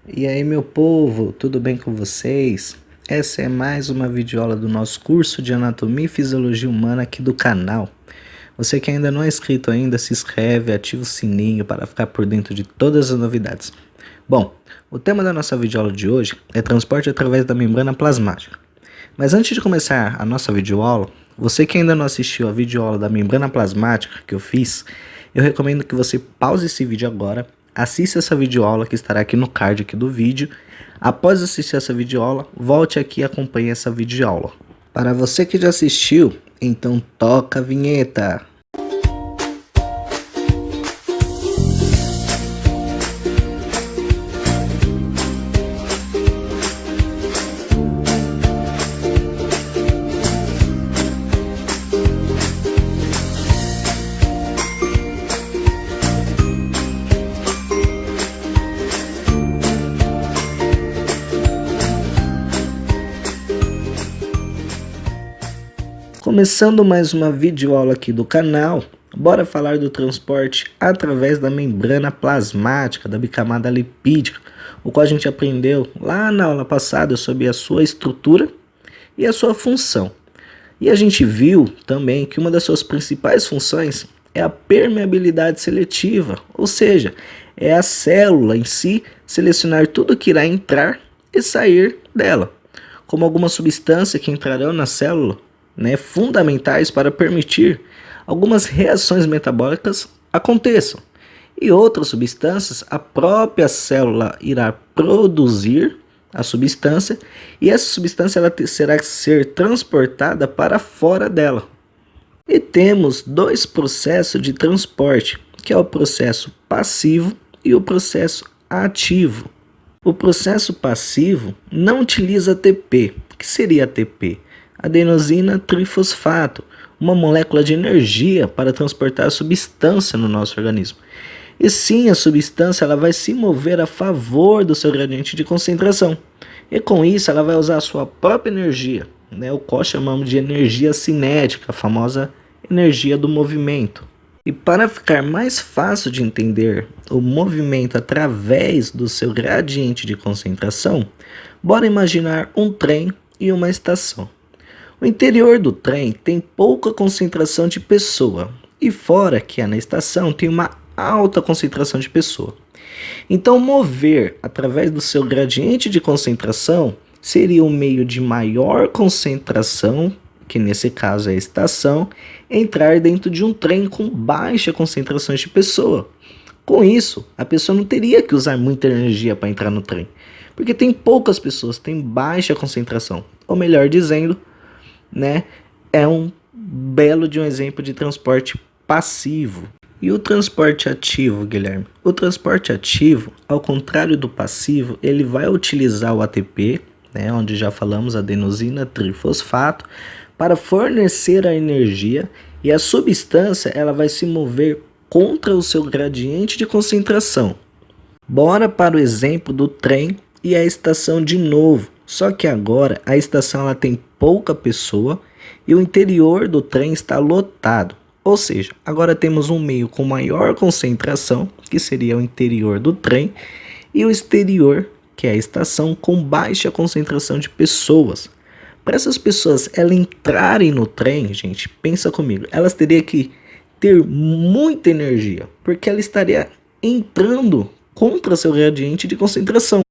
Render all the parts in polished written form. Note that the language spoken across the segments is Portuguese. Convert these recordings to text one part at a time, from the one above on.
E aí, meu povo, tudo bem com vocês? Essa é mais uma videoaula do nosso curso de Anatomia e Fisiologia Humana aqui do canal. Você que ainda não é inscrito ainda, se inscreve, ativa o sininho para ficar por dentro de todas as novidades. Bom, o tema da nossa videoaula de hoje é transporte através da membrana plasmática. Mas antes de começar a nossa videoaula, você que ainda não assistiu a videoaula da membrana plasmática que eu fiz, eu recomendo que você pause esse vídeo agora, assista essa videoaula que estará aqui no card aqui do vídeo. Após assistir essa videoaula, volte aqui e acompanhe essa videoaula. Para você que já assistiu, então toca a vinheta. Começando mais uma videoaula aqui do canal, bora falar do transporte através da membrana plasmática, da bicamada lipídica, o qual a gente aprendeu lá na aula passada sobre a sua estrutura e a sua função. E a gente viu também que uma das suas principais funções é a permeabilidade seletiva, ou seja, é a célula em si selecionar tudo que irá entrar e sair dela, como algumas substâncias que entrarão na célula, fundamentais para permitir algumas reações metabólicas aconteçam. E outras substâncias, a própria célula irá produzir a substância e essa substância ela será ser transportada para fora dela. E temos dois processos de transporte, que é o processo passivo e o processo ativo. O processo passivo não utiliza ATP. O que seria ATP? Adenosina trifosfato, uma molécula de energia para transportar a substância no nosso organismo. E sim, a substância ela vai se mover a favor do seu gradiente de concentração. E com isso ela vai usar a sua própria energia, o qual chamamos de energia cinética, a famosa energia do movimento. E para ficar mais fácil de entender o movimento através do seu gradiente de concentração, bora imaginar um trem e uma estação. O interior do trem tem pouca concentração de pessoa e fora, que é na estação, tem uma alta concentração de pessoa. Então, mover através do seu gradiente de concentração seria um meio de maior concentração, que nesse caso é a estação, entrar dentro de um trem com baixa concentração de pessoa. Com isso, a pessoa não teria que usar muita energia para entrar no trem, porque tem poucas pessoas, tem baixa concentração, ou melhor dizendo, é um belo de um exemplo de transporte passivo. E o transporte ativo, Guilherme? O transporte ativo, ao contrário do passivo, ele vai utilizar o ATP, onde já falamos adenosina trifosfato, para fornecer a energia e a substância ela vai se mover contra o seu gradiente de concentração. Bora para o exemplo do trem e a estação de novo. Só que agora a estação ela tem pouca pessoa e o interior do trem está lotado. Ou seja, agora temos um meio com maior concentração, que seria o interior do trem, e o exterior, que é a estação, com baixa concentração de pessoas. Para essas pessoas elas entrarem no trem, gente, pensa comigo, elas teriam que ter muita energia, porque ela estaria entrando contra seu gradiente de concentração.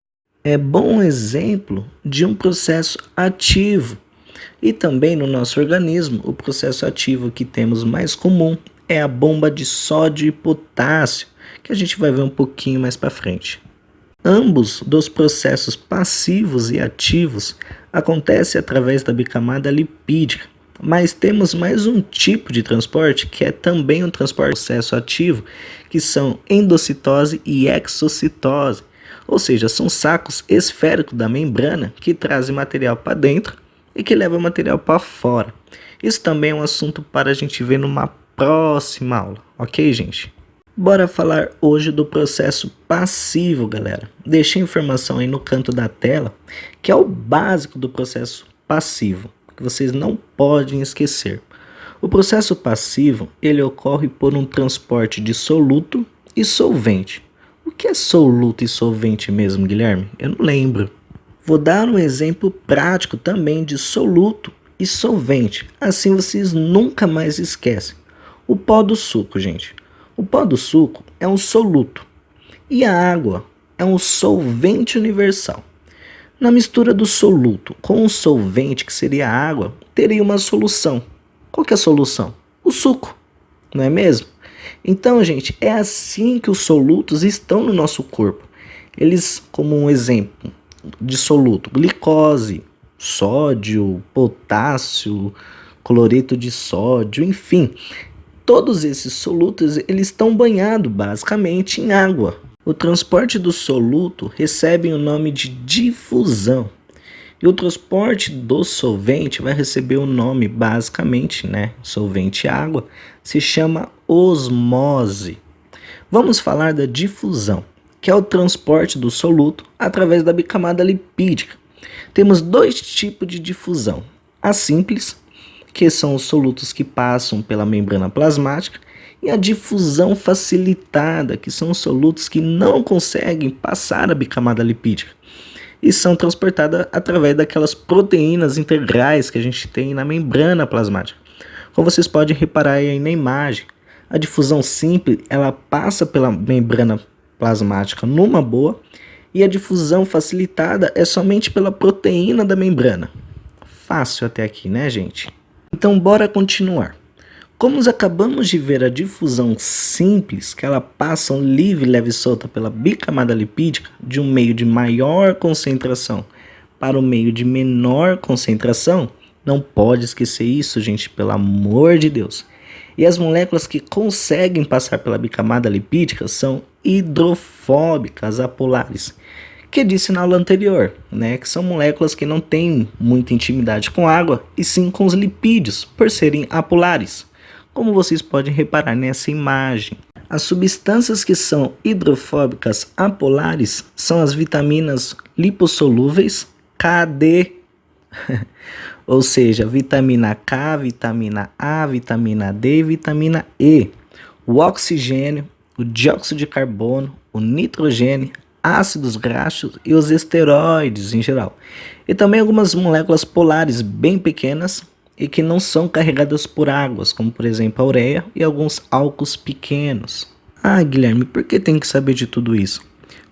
É bom exemplo de um processo ativo. E também no nosso organismo, o processo ativo que temos mais comum é a bomba de sódio e potássio, que a gente vai ver um pouquinho mais para frente. Ambos dos processos passivos e ativos acontecem através da bicamada lipídica, mas temos mais um tipo de transporte que é também um transporte processo ativo, que são endocitose e exocitose. Ou seja, são sacos esféricos da membrana que trazem material para dentro e que levam material para fora. Isso também é um assunto para a gente ver numa próxima aula, ok, gente? Bora falar hoje do processo passivo, galera. Deixei informação aí no canto da tela, que é o básico do processo passivo, que vocês não podem esquecer. O processo passivo, ele ocorre por um transporte de soluto e solvente. O que é soluto e solvente mesmo, Guilherme? Eu não lembro. Vou dar um exemplo prático também de soluto e solvente, assim vocês nunca mais esquecem. O pó do suco, gente. O pó do suco é um soluto e a água é um solvente universal. Na mistura do soluto com o solvente, que seria a água, teria uma solução. Qual que é a solução? O suco, não é mesmo? Então, gente, é assim que os solutos estão no nosso corpo. Eles, como um exemplo de soluto, glicose, sódio, potássio, cloreto de sódio, enfim, todos esses solutos eles estão banhados basicamente em água. O transporte do soluto recebe o nome de difusão. E o transporte do solvente vai receber o nome, basicamente, né? Solvente água, se chama osmose. Vamos falar da difusão, que é o transporte do soluto através da bicamada lipídica. Temos dois tipos de difusão: a simples, que são os solutos que passam pela membrana plasmática, e a difusão facilitada, que são os solutos que não conseguem passar a bicamada lipídica e são transportadas através daquelas proteínas integrais que a gente tem na membrana plasmática. Como vocês podem reparar aí na imagem, a difusão simples ela passa pela membrana plasmática numa boa, e a difusão facilitada é somente pela proteína da membrana. Fácil até aqui, né, gente? Então bora continuar. Como nós acabamos de ver a difusão simples, que ela passa livre, leve e solta pela bicamada lipídica de um meio de maior concentração para o meio de menor concentração, não pode esquecer isso, gente, pelo amor de Deus. E as moléculas que conseguem passar pela bicamada lipídica são hidrofóbicas apolares, que disse na aula anterior, né, que são moléculas que não têm muita intimidade com água e sim com os lipídios, por serem apolares. Como vocês podem reparar nessa imagem, as substâncias que são hidrofóbicas apolares são as vitaminas lipossolúveis KD, ou seja, vitamina K, vitamina A, vitamina D e vitamina E, o oxigênio, o dióxido de carbono, o nitrogênio, ácidos graxos e os esteroides em geral. E também algumas moléculas polares bem pequenas e que não são carregadas por águas, como por exemplo a ureia e alguns álcools pequenos. Ah, Guilherme, por que tem que saber de tudo isso?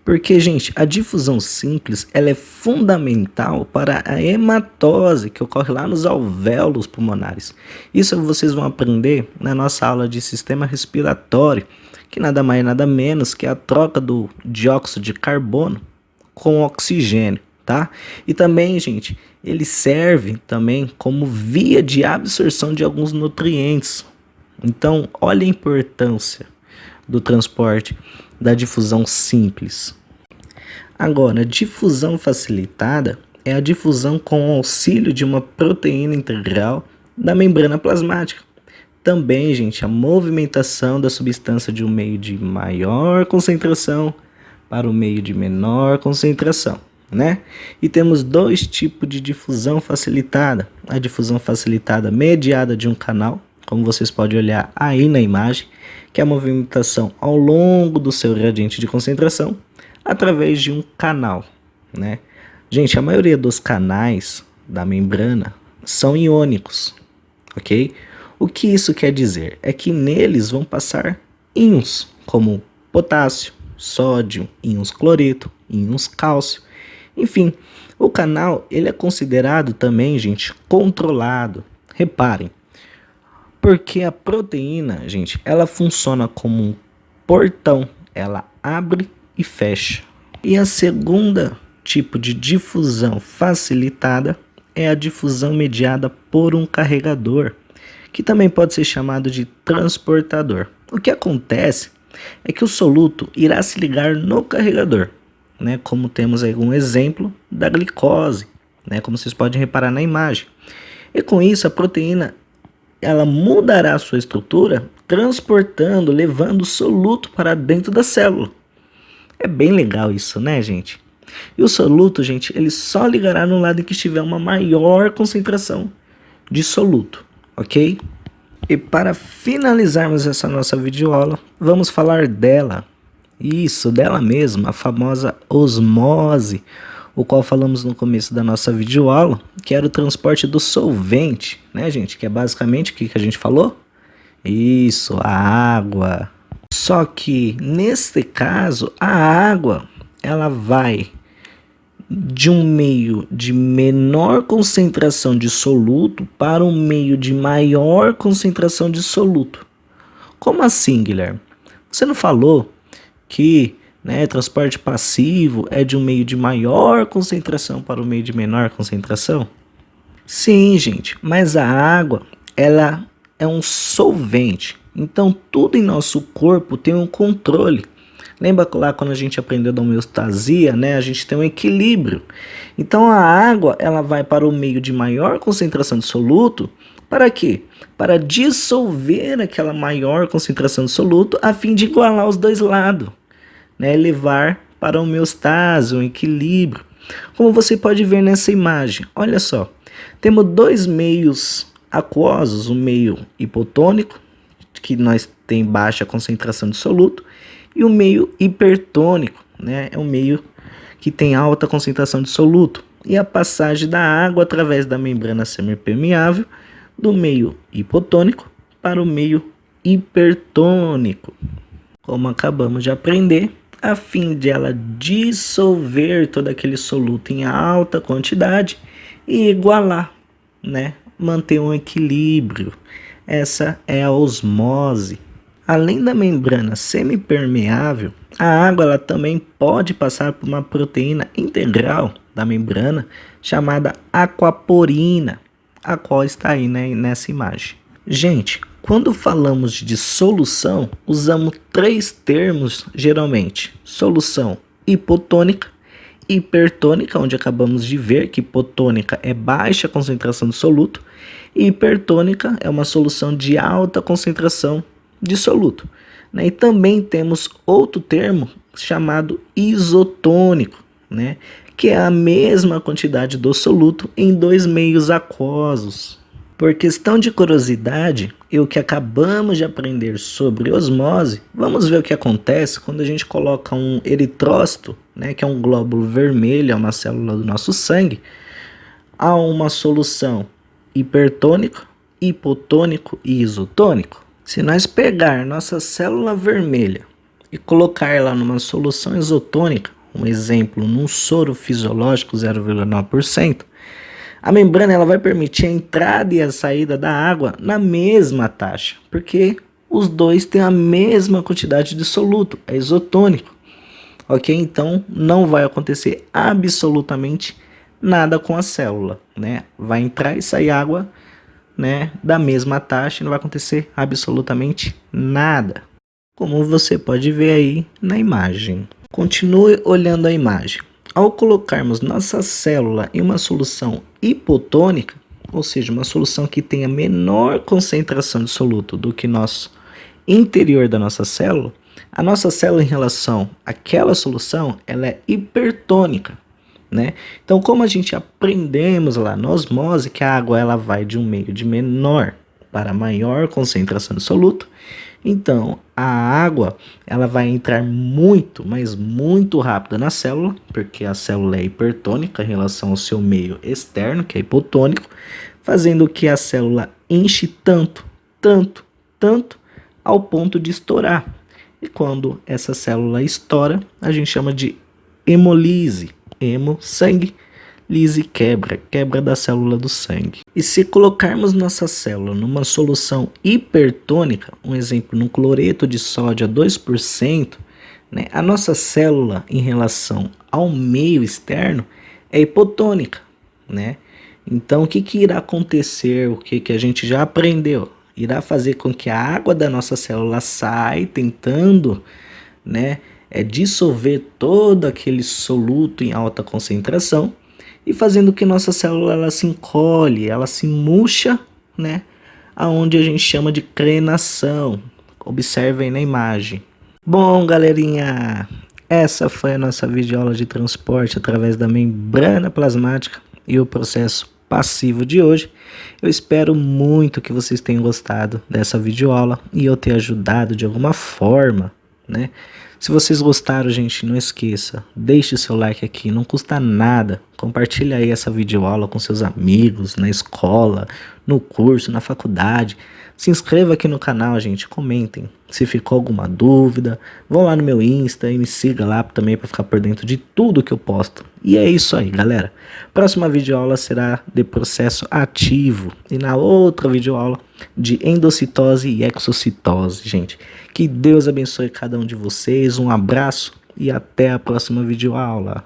Porque, gente, a difusão simples ela é fundamental para a hematose que ocorre lá nos alvéolos pulmonares. Isso vocês vão aprender na nossa aula de sistema respiratório, que nada mais nada menos que a troca do dióxido de carbono com oxigênio, tá? E também, gente, ele serve também como via de absorção de alguns nutrientes. Então, olha a importância do transporte da difusão simples. Agora, a difusão facilitada é a difusão com o auxílio de uma proteína integral da membrana plasmática. Também, gente, a movimentação da substância de um meio de maior concentração para o meio de menor concentração, né? E temos dois tipos de difusão facilitada. A difusão facilitada mediada de um canal, como vocês podem olhar aí na imagem, que é a movimentação ao longo do seu gradiente de concentração através de um canal, né? Gente, a maioria dos canais da membrana são iônicos, ok? O que isso quer dizer? É que neles vão passar íons, como potássio, sódio, íons cloreto, íons cálcio. Enfim, o canal ele é considerado também, gente, controlado. Reparem, porque a proteína, gente, ela funciona como um portão, ela abre e fecha. E a segunda tipo de difusão facilitada é a difusão mediada por um carregador, que também pode ser chamado de transportador. O que acontece é que o soluto irá se ligar no carregador, né, como temos aí um exemplo da glicose, né, como vocês podem reparar na imagem. E com isso a proteína ela mudará a sua estrutura, transportando, levando o soluto para dentro da célula. É bem legal isso, né, gente? E o soluto, gente, ele só ligará no lado em que estiver uma maior concentração de soluto, ok? E para finalizarmos essa nossa videoaula, vamos falar dela, Isso, dela mesma, a famosa osmose, o qual falamos no começo da nossa videoaula, que era o transporte do solvente, né, gente? Que é basicamente o que a gente falou? Isso, a água. Só que, nesse caso, a água, ela vai de um meio de menor concentração de soluto para um meio de maior concentração de soluto. Como assim, Guilherme? Você não falou que, né, transporte passivo é de um meio de maior concentração para um meio de menor concentração? Sim, gente, mas a água, ela é um solvente. Então, tudo em nosso corpo tem um controle. Lembra lá quando a gente aprendeu da homeostasia, né? A gente tem um equilíbrio. Então, a água, ela vai para o meio de maior concentração de soluto. Para quê? Para dissolver aquela maior concentração de soluto a fim de igualar os dois lados, né? Levar para a homeostase, um equilíbrio. Como você pode ver nessa imagem, olha só. Temos dois meios aquosos, um meio hipotônico, que nós tem baixa concentração de soluto, e o meio hipertônico, né? É um meio que tem alta concentração de soluto. E a passagem da água através da membrana semipermeável do meio hipotônico para o meio hipertônico. Como acabamos de aprender, a fim de ela dissolver todo aquele soluto em alta quantidade e igualar, né? Manter um equilíbrio. Essa é a osmose. Além da membrana semipermeável, a água ela também pode passar por uma proteína integral da membrana chamada aquaporina, a qual está aí, né, nessa imagem. Gente, quando falamos de solução, usamos três termos geralmente: solução hipotônica, hipertônica, onde acabamos de ver que hipotônica é baixa concentração de soluto, e hipertônica é uma solução de alta concentração de soluto, né? E também temos outro termo chamado isotônico, né? Que é a mesma quantidade do soluto em dois meios aquosos. Por questão de curiosidade, e o que acabamos de aprender sobre osmose, vamos ver o que acontece quando a gente coloca um eritrócito, né, que é um glóbulo vermelho, é uma célula do nosso sangue, a uma solução hipertônico, hipotônico e isotônico. Se nós pegar nossa célula vermelha e colocar ela numa solução isotônica, um exemplo, num soro fisiológico 0,9%, a membrana ela vai permitir a entrada e a saída da água na mesma taxa, porque os dois têm a mesma quantidade de soluto, é isotônico. Ok? Então não vai acontecer absolutamente nada com a célula, né? Vai entrar e sair água, né, da mesma taxa e não vai acontecer absolutamente nada. Como você pode ver aí na imagem. Continue olhando a imagem. Ao colocarmos nossa célula em uma solução hipotônica, ou seja, uma solução que tenha menor concentração de soluto do que nosso interior da nossa célula, a nossa célula em relação àquela solução, ela é hipertônica, né? Então, como a gente aprendemos lá na osmose que a água ela vai de um meio de menor para maior concentração de soluto, então a água ela vai entrar muito, mas muito rápido na célula, porque a célula é hipertônica em relação ao seu meio externo, que é hipotônico, fazendo que a célula enche tanto, tanto, tanto, ao ponto de estourar. E quando essa célula estoura, a gente chama de hemolise. Hemo, sangue, lise, quebra da célula do sangue. E se colocarmos nossa célula numa solução hipertônica, um exemplo, num cloreto de sódio a 2%, né, a nossa célula em relação ao meio externo é hipotônica, né? Então o que irá acontecer, o que a gente já aprendeu? Irá fazer com que a água da nossa célula saia tentando, né, dissolver todo aquele soluto em alta concentração e fazendo que nossa célula ela se encolhe, ela se murcha, né, aonde a gente chama de crenação. Observem na imagem. Bom, galerinha, essa foi a nossa videoaula de transporte através da membrana plasmática e o processo passivo de hoje. Eu espero muito que vocês tenham gostado dessa videoaula e eu ter ajudado de alguma forma, né? Se vocês gostaram, gente, não esqueça, deixe o seu like aqui, não custa nada. Compartilha aí essa videoaula com seus amigos, na escola, no curso, na faculdade. Se inscreva aqui no canal, gente, comentem. Se ficou alguma dúvida, vão lá no meu Insta e me siga lá também para ficar por dentro de tudo que eu posto. E é isso aí, galera. Próxima videoaula será de processo ativo e na outra videoaula de endocitose e exocitose, gente. Que Deus abençoe cada um de vocês, um abraço e até a próxima videoaula.